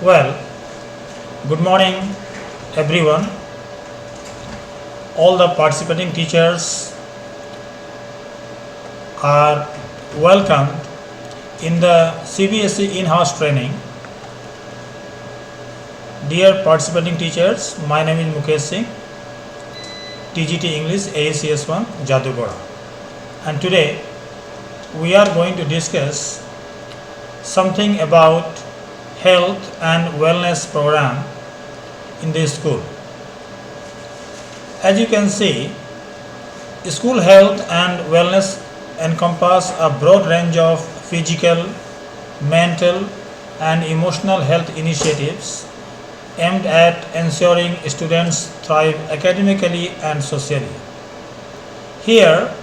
Well, good morning everyone. All the participating teachers are welcomed in the CBSE in-house training. Dear participating teachers, my name is Mukesh Singh, TGT English AECS Jaduguda, and today we are going to discuss something about health and wellness program in the school. As you can see, school health and wellness encompass a broad range of physical, mental and emotional health initiatives aimed at ensuring students thrive academically and socially. Here,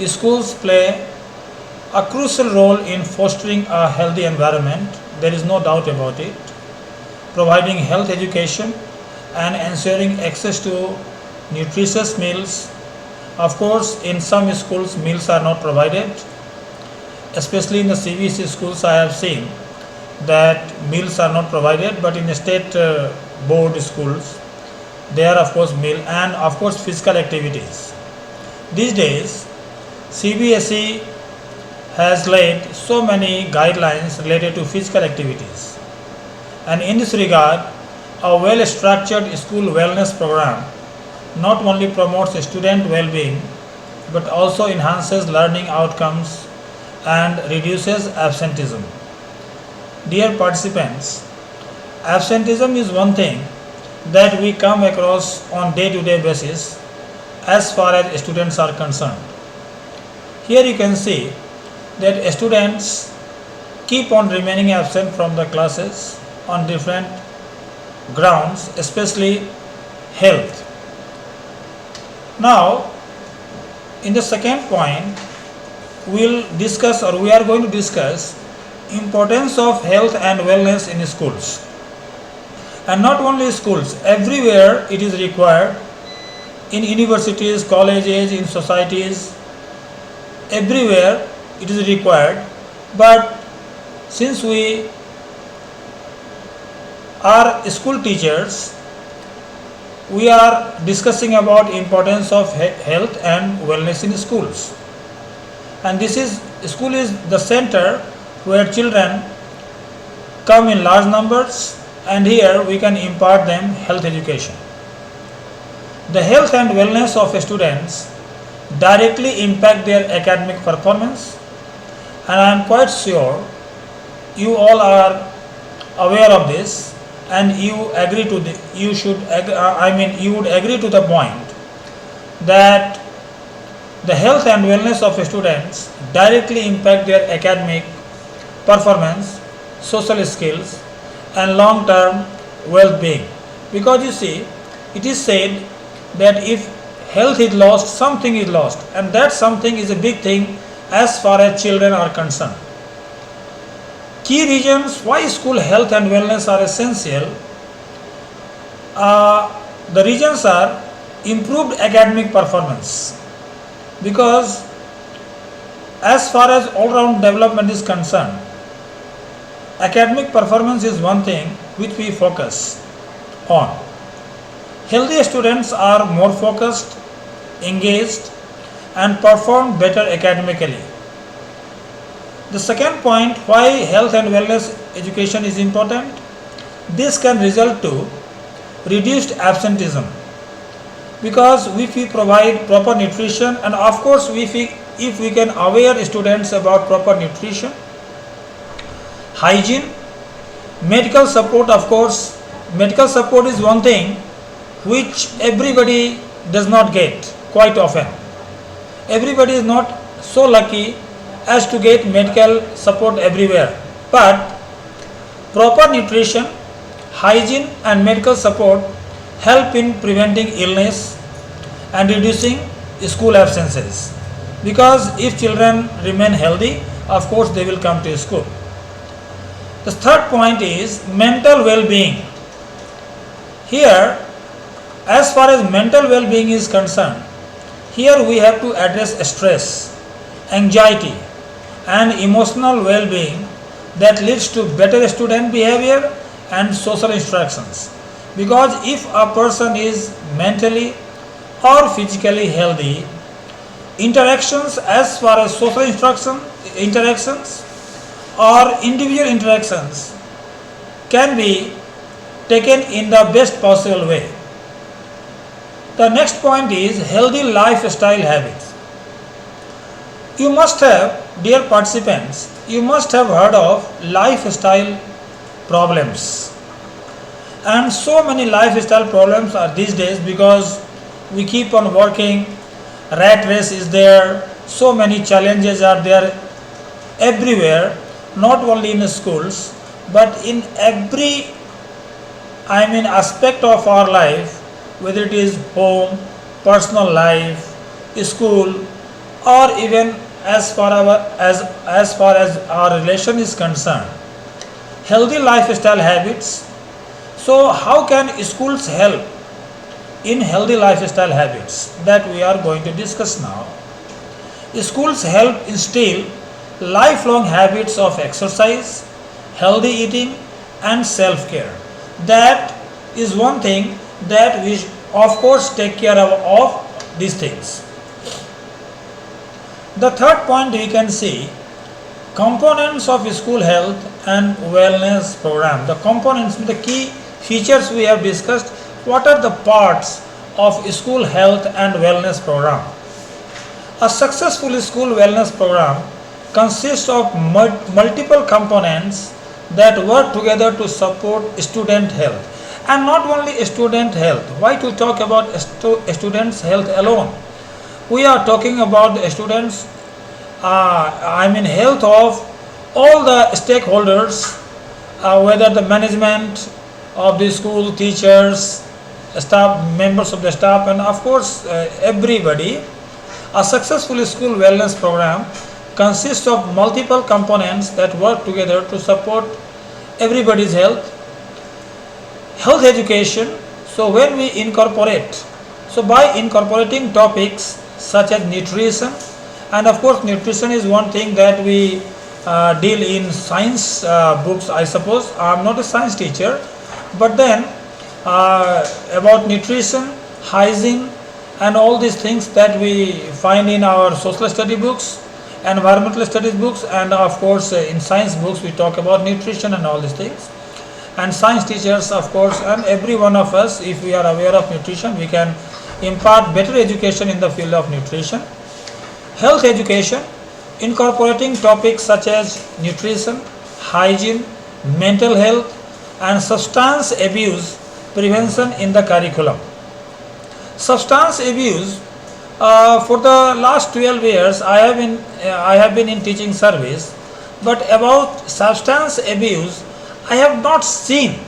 schools play a crucial role in fostering a healthy environment, there is no doubt about it, providing health education and ensuring access to nutritious meals. Of course, in some schools meals are not provided, especially in the CBSE schools I have seen that meals are not provided, but in the state board schools there are of course meal and of course physical activities. These days CBSE has laid so many guidelines related to physical activities, and in this regard a well structured school wellness program not only promotes student well-being but also enhances learning outcomes and reduces absenteeism. Dear participants, absenteeism is one thing that we come across on day-to-day basis as far as students are concerned. Here you can see that students keep on remaining absent from the classes on different grounds, especially health. Now, in the second point, we are going to discuss importance of health and wellness in schools. And not only schools, everywhere it is required, in universities, colleges, in societies, everywhere it is required. But since we are school teachers, we are discussing about importance of health and wellness in schools. And school is the center where children come in large numbers, and here we can impart them health education. The health and wellness of students directly impact their academic performance, and I am quite sure you all are aware of this, and you would agree to the point that the health and wellness of students directly impact their academic performance, social skills and long-term well-being. Because you see, it is said that if health is lost, something is lost, and that something is a big thing as far as children are concerned. Key reasons why school health and wellness are essential. The reasons are improved academic performance, because as far as all-round development is concerned, academic performance is one thing which we focus on. Healthy students are more focused, engaged and perform better academically. The second point, why health and wellness education is important, this can result to reduced absenteeism, because if we provide proper nutrition, and of course if we can aware students about proper nutrition, hygiene, medical support. Of course, medical support is one thing which everybody does not get quite often. Everybody is not so lucky as to get medical support everywhere, but proper nutrition, hygiene and medical support help in preventing illness and reducing school absences, because if children remain healthy, of course they will come to school. The third point is mental well-being. Here, as far as mental well-being is concerned, here we have to address stress, anxiety and emotional well-being that leads to better student behavior and social interactions. Because if a person is mentally or physically healthy, interactions as far as social interactions or individual interactions can be taken in the best possible way. The next point is healthy lifestyle habits. You must have, dear participants, you must have heard of lifestyle problems. And so many lifestyle problems are these days because we keep on working, rat race is there, so many challenges are there everywhere, not only in schools, but in every aspect of our life, whether it is home, personal life, school, or even as far as our relation is concerned. Healthy lifestyle habits. So how can schools help in healthy lifestyle habits? That we are going to discuss now. Schools help instill lifelong habits of exercise, healthy eating, and self-care. That is one thing that we of course take care of these things. The third point we can see components of school health and wellness program. The components, the key features we have discussed. What are the parts of school health and wellness program? A successful school wellness program consists of multiple components that work together to support student health. And not only student health. Why to talk about students' health alone? We are talking about the students, health of all the stakeholders, whether the management of the school, teachers, staff, members of the staff, and of course everybody. A successful school wellness program consists of multiple components that work together to support everybody's health. Health education. So when we incorporate, so by incorporating topics such as nutrition, and of course nutrition is one thing that we deal in science books, I suppose. I am not a science teacher, but then about nutrition, hygiene, and all these things that we find in our social study books, environmental studies books, and of course in science books we talk about nutrition and all these things. And science teachers, of course, and every one of us, if we are aware of nutrition, we can impart better education in the field of nutrition. Health education, incorporating topics such as nutrition, hygiene, mental health, and substance abuse prevention in the curriculum. Substance abuse, for the last 12 years I have been in teaching service, but about substance abuse I have not seen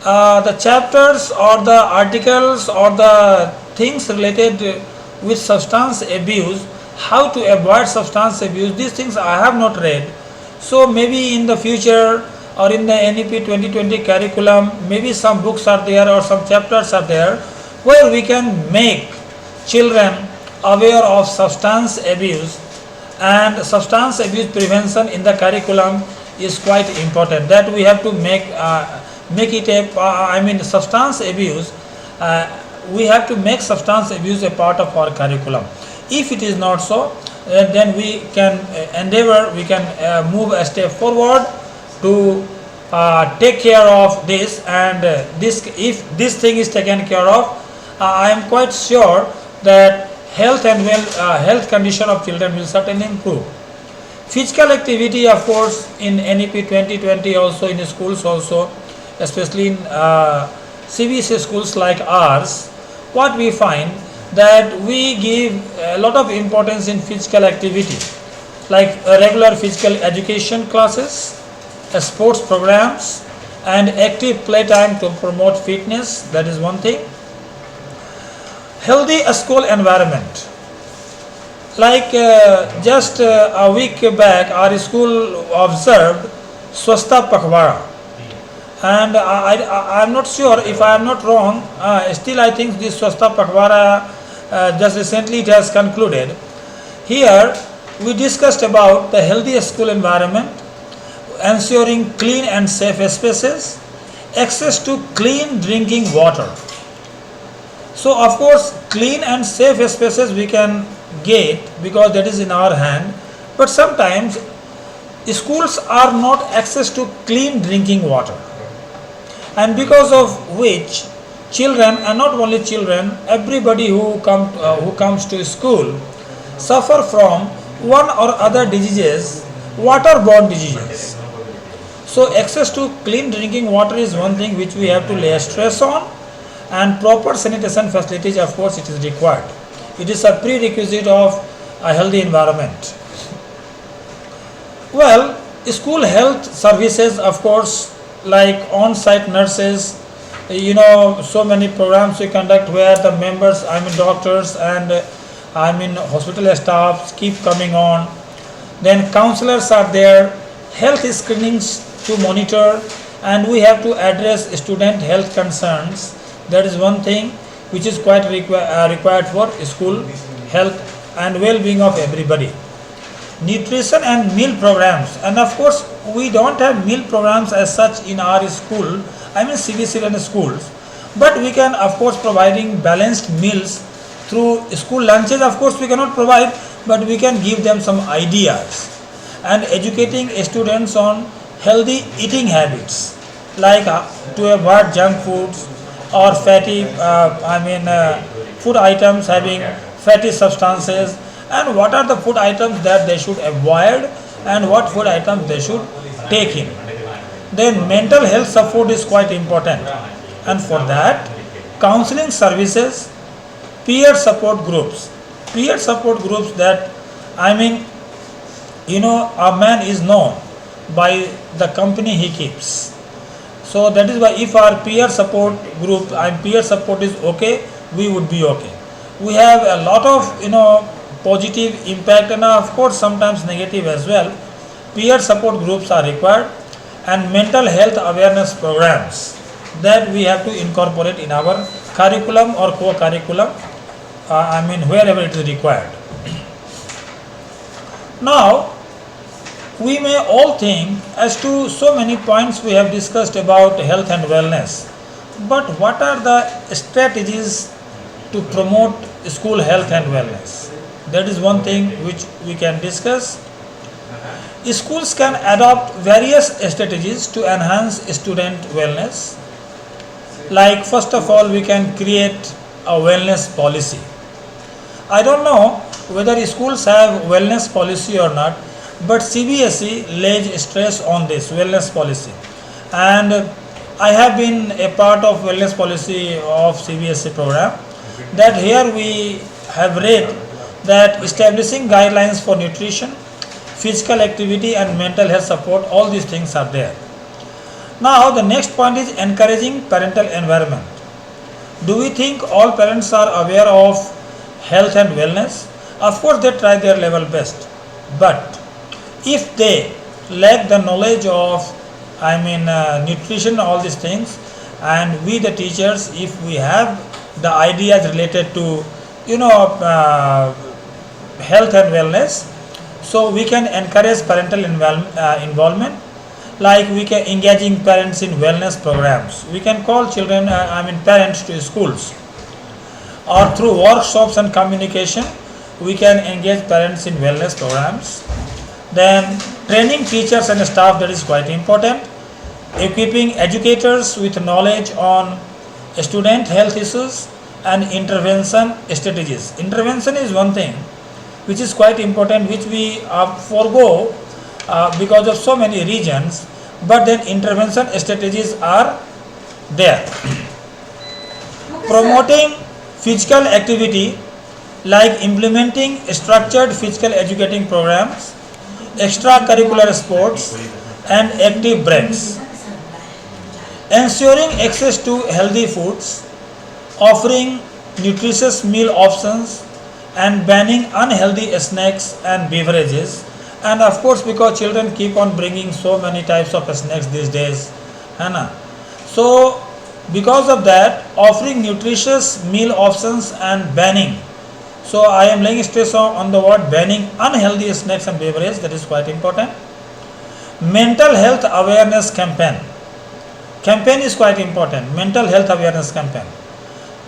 the chapters or the articles or the things related with substance abuse, how to avoid substance abuse. These things I have not read. So maybe in the future or in the NEP 2020 curriculum, maybe some books are there or some chapters are there where we can make children aware of substance abuse, and substance abuse prevention in the curriculum is quite important. That we have to make it a substance abuse. We have to make substance abuse a part of our curriculum. If it is not so, then we can endeavor, we can move a step forward to take care of this, and if this thing is taken care of, I am quite sure that health condition of children will certainly improve. Physical activity, of course, in NEP 2020 also, in schools also, especially in CBSE schools like ours, what we find that we give a lot of importance in physical activity, like regular physical education classes, sports programs, and active playtime to promote fitness. That is one thing. Healthy school environment. Like just a week back, our school observed Swasthta Pakhwara, and I am not sure if I am not wrong. Still, I think this Swasthta Pakhwara just recently it has concluded. Here we discussed about the healthy school environment. ensuring clean and safe spaces, access to clean drinking water. So of course clean and safe spaces we can get because that is in our hand, but sometimes schools are not access to clean drinking water, and because of which children, and not only children, everybody who comes to school suffer from one or other diseases, waterborne diseases. So access to clean drinking water is one thing which we have to lay stress on, and proper sanitation facilities, of course, it is required. It is a prerequisite of a healthy environment. Well, school health services, of course, like on-site nurses, so many programs we conduct where the members, doctors and hospital staffs keep coming on. Then counselors are there, health screenings to monitor, and we have to address student health concerns. That is one thing which is quite required for school health and well-being of everybody. Nutrition and meal programs, and of course we don't have meal programs as such in our school, CBSE and schools, but we can of course providing balanced meals through school lunches. Of course we cannot provide, but we can give them some ideas, and educating students on healthy eating habits, like to avoid junk foods or fatty food items having fatty substances, and what are the food items that they should avoid and what food items they should take in. Then mental health support is quite important, and for that counseling services, peer support groups. Peer support groups, that a man is known by the company he keeps. So that is why if our peer support group and peer support is okay, we would be okay. We have a lot of positive impact, and of course sometimes negative as well. Peer support groups are required, and mental health awareness programs that we have to incorporate in our curriculum or co-curriculum, wherever it is required. Now we may all think as to so many points we have discussed about health and wellness, but what are the strategies to promote school health and wellness? That is one thing which we can discuss. Schools can adopt various strategies to enhance student wellness. Like first of all, we can create a wellness policy. I don't know whether schools have wellness policy or not, but CBSE lays stress on this wellness policy, and I have been a part of wellness policy of CBSE program. That here we have read that establishing guidelines for nutrition, physical activity and mental health support, all these things are there. Now the next point is encouraging parental environment. Do we think all parents are aware of health and wellness? Of course they try their level best, but if they lack the knowledge of nutrition, all these things, and we the teachers, if we have the ideas related to health and wellness, so we can encourage parental involvement, like we can engaging parents in wellness programs. We can call children parents to schools, or through workshops and communication we can engage parents in wellness programs. Then training teachers and staff, that is quite important. Equipping educators with knowledge on student health issues and intervention strategies. Intervention is one thing which is quite important, which we forego because of so many reasons, but then intervention strategies are there. Promoting physical activity, like implementing structured physical educating programs, extracurricular sports and active breaks. Ensuring access to healthy foods, offering nutritious meal options and banning unhealthy snacks and beverages. And of course, because children keep on bringing so many types of snacks these days, so because of that, offering nutritious meal options and banning. So I am laying stress on the word banning unhealthy snacks and beverages, that is quite important. Mental health awareness campaign. Campaign is quite important. Mental health awareness campaign.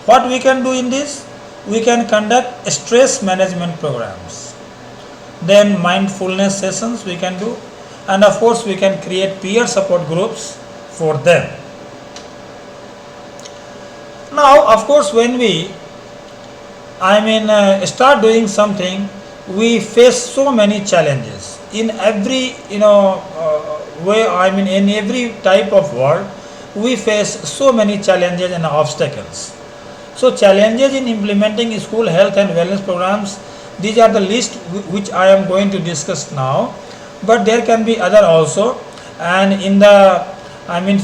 What we can do in this? We can conduct stress management programs. Then mindfulness sessions we can do, and of course we can create peer support groups for them. Now, of course, when we start doing something, we face so many challenges in every way. In every type of world, we face so many challenges and obstacles. So challenges in implementing school health and wellness programs, these are the list which I am going to discuss now, but there can be other also. And in the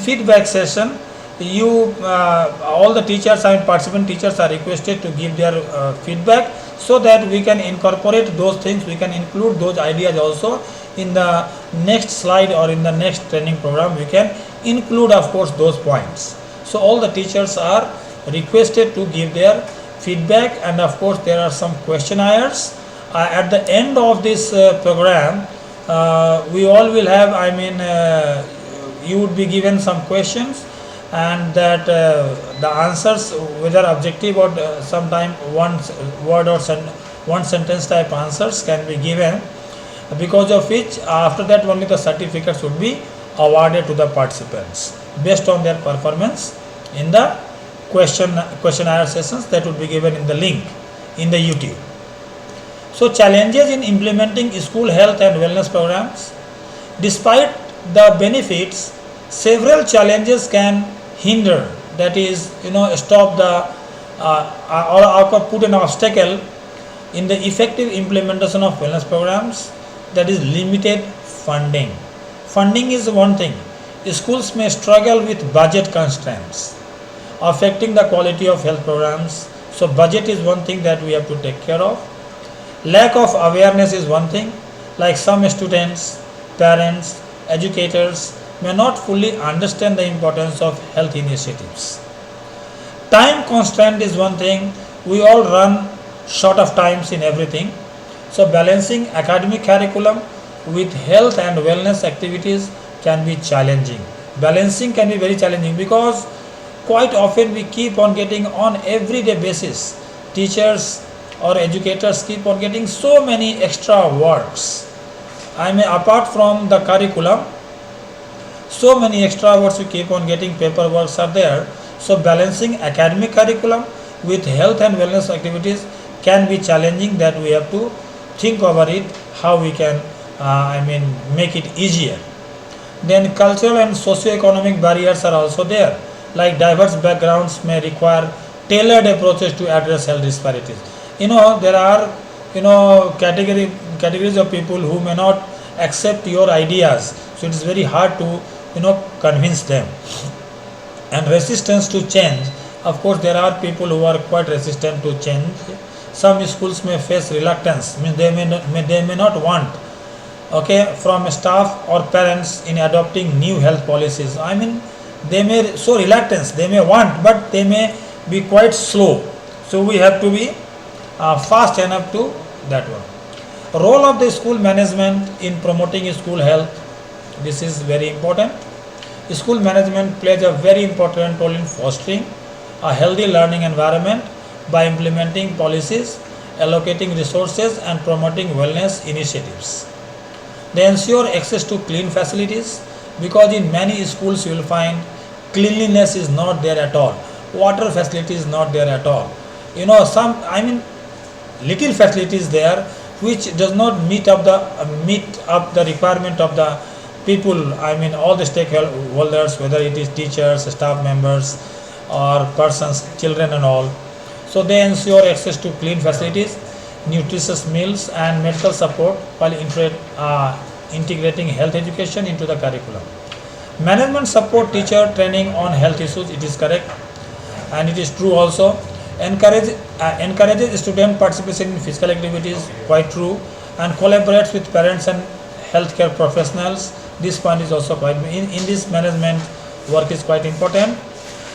feedback session, you all the teachers and participant teachers are requested to give their feedback, so that we can incorporate those things, we can include those ideas also in the next slide or in the next training program. We can include, of course, those points. So all the teachers are requested to give their feedback, and of course there are some questionnaires at the end of this program. We all will have, you would be given some questions, and that the answers, whether objective or sometime one word or one sentence type answers can be given, because of which after that only the certificates would be awarded to the participants based on their performance in the questionnaire sessions that would be given in the link in the YouTube. So challenges in implementing school health and wellness programs. Despite the benefits, several challenges can hinder, that is stop the or put an obstacle in the effective implementation of wellness programs. That is limited funding. Funding is one thing. Schools may struggle with budget constraints affecting the quality of health programs. So budget is one thing that we have to take care of. Lack of awareness is one thing, like some students, parents, educators may not fully understand the importance of health initiatives. Time constraint is one thing. We all run short of times in everything. So balancing academic curriculum with health and wellness activities can be challenging. Balancing can be very challenging because quite often we keep on getting, on everyday basis, teachers or educators keep on getting so many extra works. Apart from the curriculum, so many extra works we keep on getting, paperworks are there. So balancing academic curriculum with health and wellness activities can be challenging, that we have to think over it, how we can make it easier. Then cultural and socio-economic barriers are also there, like diverse backgrounds may require tailored approaches to address health disparities. There are categories of people who may not accept your ideas, so it is very hard to convince them. And resistance to change, of course there are people who are quite resistant to change. Some schools may face reluctance, means they may not want from staff or parents in adopting new health policies. They may show reluctance, they may want, but they may be quite slow. So we have to be fast enough to that one. Role of the school management in promoting school health, this is very important. School management plays a very important role in fostering a healthy learning environment by implementing policies, allocating resources and promoting wellness initiatives. They ensure access to clean facilities, because in many schools you will find cleanliness is not there at all, water facility is not there at all. Little facilities there which does not meet up the requirement of the people, all the stakeholders, whether it is teachers, staff members or persons, children and all. So they ensure access to clean facilities, nutritious meals and medical support while integrating health education into the curriculum. Management support teacher training on health issues, it is correct and it is true also. Encourages student participation in physical activities, quite true, and collaborates with parents and healthcare professionals. This point is also quite in this management work is quite important.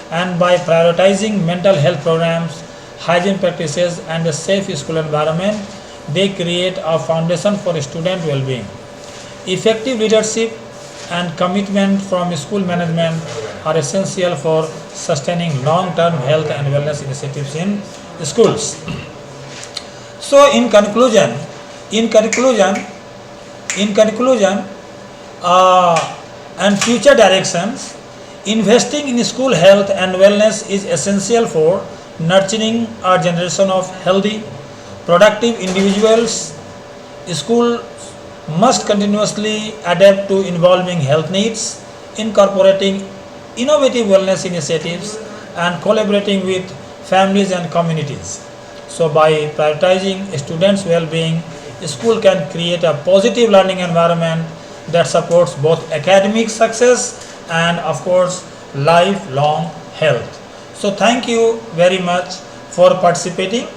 And by prioritizing mental health programs, hygiene practices and a safe school environment, they create a foundation for student well-being. Effective leadership and commitment from school management are essential for sustaining long-term health and wellness initiatives in schools. So, in conclusion, in conclusion, and future directions, investing in school health and wellness is essential for nurturing a generation of healthy, productive individuals. School must continuously adapt to evolving health needs, incorporating innovative wellness initiatives, and collaborating with families and communities. So, by prioritizing students' well being, school can create a positive learning environment that supports both academic success and, of course, lifelong health. So, thank you very much for participating,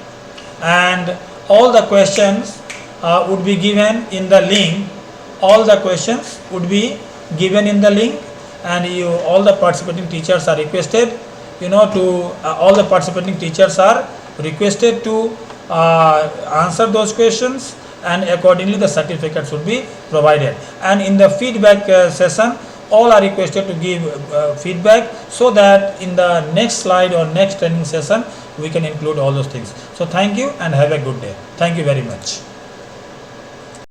and all the questions would be given in the link. All the questions would be given in the link, and all the participating teachers are requested, all the participating teachers are requested to answer those questions, and accordingly the certificates will be provided. And in the feedback session, all are requested to give feedback, so that in the next slide or next training session we can include all those things. So thank you and have a good day. Thank you very much.